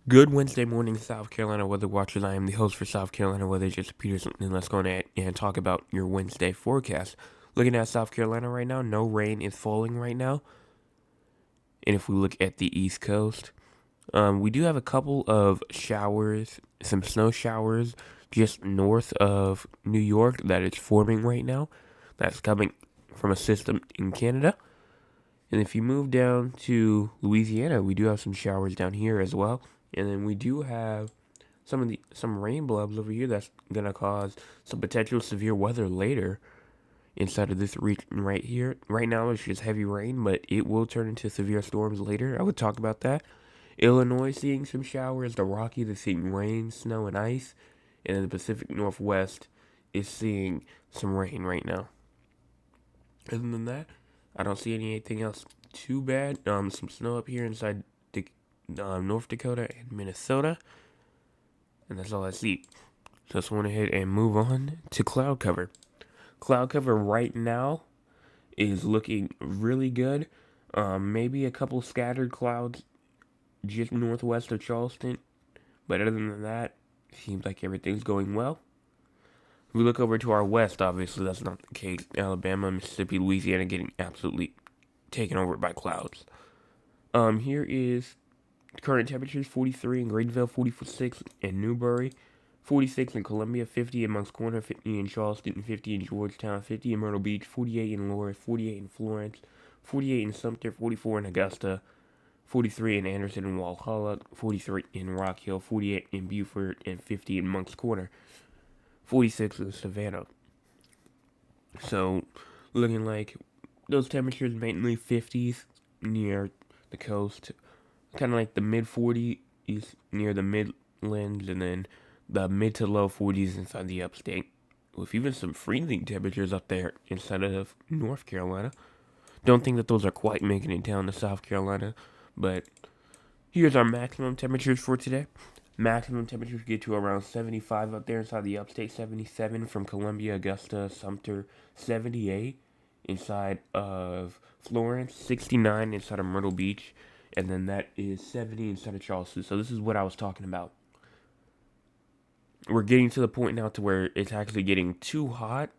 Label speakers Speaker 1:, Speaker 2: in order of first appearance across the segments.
Speaker 1: Good Wednesday morning, South Carolina Weather Watchers. I am the host for South Carolina Weather, Jesse Peterson, and let's go ahead and talk about your Wednesday forecast. Looking at South Carolina right now, no rain is falling right now. And if we look at the East Coast, we do have a couple of showers, some snow showers just north of New York that is forming right now. That's coming from a system in Canada. And if you move down to Louisiana, we do have some showers down here as well. And then we do have some rain blobs over here that's gonna cause some potential severe weather later inside of this region right here. Right now it's just heavy rain, but it will turn into severe storms later. I would talk about that. Illinois seeing some showers, the Rockies are seeing rain, snow, and ice, and then the Pacific Northwest is seeing some rain right now. Other than that, I don't see anything else too bad. Some snow up here inside North Dakota and Minnesota, and that's all I see. So let's go ahead and move on to cloud cover. Cloud cover right now is looking really good. Maybe a couple scattered clouds just northwest of Charleston, but other than that, seems like everything's going well. If we look over to our west, obviously that's not the case. Alabama, Mississippi, Louisiana getting absolutely taken over by clouds. Here is current temperatures: 43 in Greenville, 46 in Newberry, 46 in Columbia, 50 in Moncks Corner, 50 in Charleston, 50 in Georgetown, 50 in Myrtle Beach, 48 in Loris, 48 in Florence, 48 in Sumter, 44 in Augusta, 43 in Anderson and Walhalla, 43 in Rock Hill, 48 in Beaufort, and 50 in Moncks Corner, 46 in Savannah. So, looking like those temperatures mainly 50s near the coast, kind of like the mid 40s near the Midlands, and then the mid to low 40s inside the upstate, with even some freezing temperatures up there inside of North Carolina. Don't think that those are quite making it down to South Carolina, but here's our maximum temperatures for today. Maximum temperatures get to around 75 up there inside the upstate, 77 from Columbia, Augusta, Sumter, 78 inside of Florence, 69 inside of Myrtle Beach, and then that is 70 inside of Charleston. So this is what I was talking about. We're getting to the point now to where it's actually getting too hot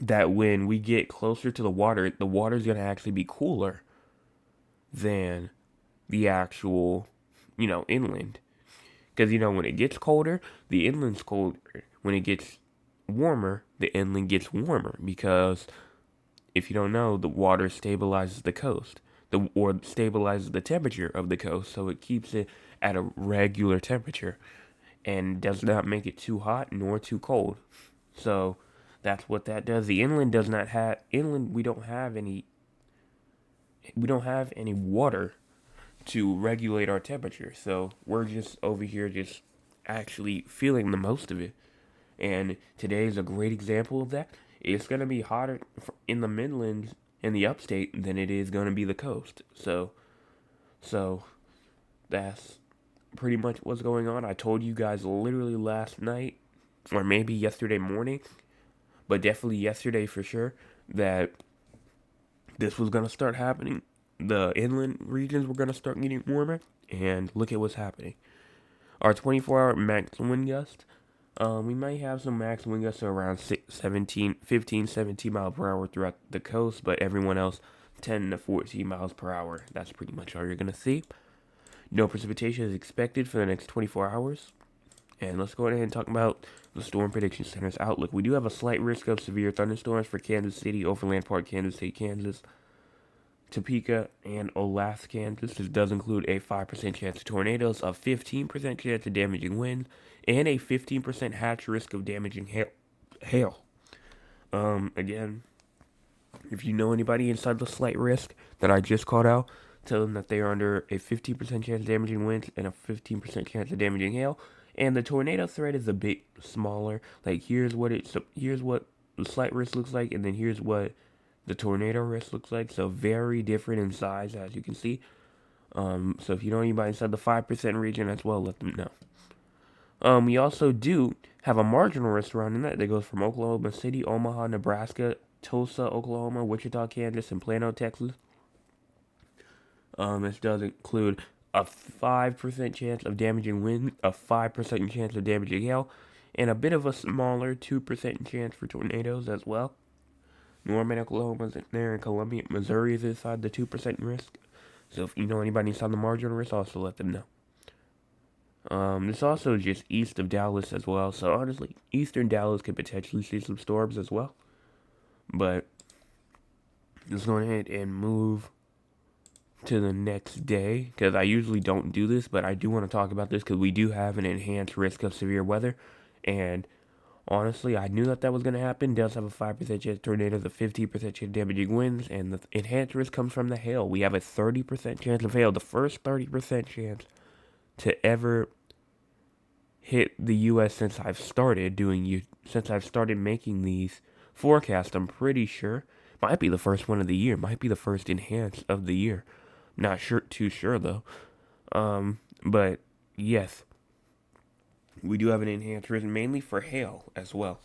Speaker 1: that when we get closer to the water is going to actually be cooler than the actual, inland. Because, when it gets colder, the inland's colder. When it gets warmer, the inland gets warmer. Because if you don't know, the water stabilizes the coast, or stabilizes the temperature of the coast, so it keeps it at a regular temperature and does not make it too hot nor too cold. So that's what that does. The inland does not have inland. We don't have any. We don't have any water to regulate our temperature, so we're just over here just actually feeling the most of it. And today is a great example of that. It's going to be hotter in the Midlands and the upstate than it is going to be the coast. So that's pretty much what's going on. I told you guys literally last night, or maybe yesterday morning, but definitely yesterday for sure, that this was going to start happening. The inland regions were going to start getting warmer, and look at what's happening. Our 24-hour max wind gust, we might have some max wind gusts around 15, 17 miles per hour throughout the coast, but everyone else 10 to 14 miles per hour. That's pretty much all you're going to see. No precipitation is expected for the next 24 hours. And let's go ahead and talk about the Storm Prediction Center's outlook. We do have a slight risk of severe thunderstorms for Kansas City, Overland Park, Kansas City, Kansas, Topeka, and Olathe, Kansas. This does include a 5% chance of tornadoes, a 15% chance of damaging winds, and a 15% hatch risk of damaging hail. Again, if you know anybody inside the slight risk that I just called out, tell them that they are under a 15% chance of damaging winds and a 15% chance of damaging hail. And the tornado threat is a bit smaller. Like here's what the slight risk looks like, and then here's what the tornado risk looks like. So very different in size, as you can see. So if you know anybody inside the 5% region as well, let them know. We also do have a marginal risk surrounding that goes from Oklahoma City, Omaha, Nebraska, Tulsa, Oklahoma, Wichita, Kansas, and Plano, Texas. This does include a 5% chance of damaging wind, a 5% chance of damaging hail, and a bit of a smaller 2% chance for tornadoes as well. Norman, Oklahoma's in there, and Columbia, Missouri is inside the 2% risk. So if you know anybody inside the marginal risk, also let them know. It's also just east of Dallas as well. So honestly, eastern Dallas could potentially see some storms as well. But let's go ahead and move to the next day, because I usually don't do this, but I do want to talk about this because we do have an enhanced risk of severe weather. And honestly, I knew that was going to happen. Does have a 5% chance of tornadoes, a 15% chance of damaging winds, and the enhanced risk comes from the hail. We have a 30% chance of hail, the first 30% chance to ever hit the U.S. since I've started making these forecasts. I'm pretty sure might be the first one of the year, might be the first enhanced of the year. Not too sure though. But yes, we do have an enhanced risk mainly for hail as well.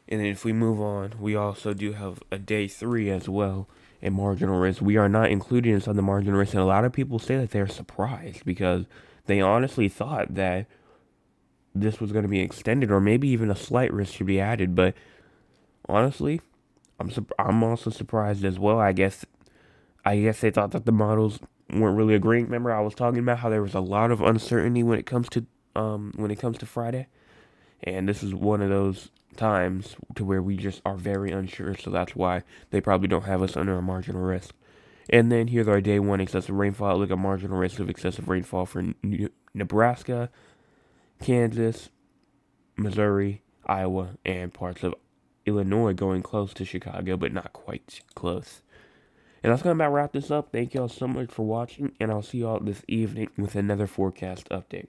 Speaker 1: And then if we move on, we also do have a day 3 as well, a marginal risk. We are not included inside the marginal risk, and a lot of people say that they're surprised because they honestly thought that this was going to be extended, or maybe even a slight risk should be added. But honestly, I'm also surprised as well. I guess they thought that the models weren't really agreeing. Remember, I was talking about how there was a lot of uncertainty when it comes to Friday, and this is one of those times to where we just are very unsure. So that's why they probably don't have us under a marginal risk. And then here's our day 1 excessive rainfall. Look at marginal risk of excessive rainfall for Nebraska, Kansas, Missouri, Iowa, and parts of Illinois, going close to Chicago, but not quite close. And that's going to about wrap this up. Thank y'all so much for watching, and I'll see y'all this evening with another forecast update.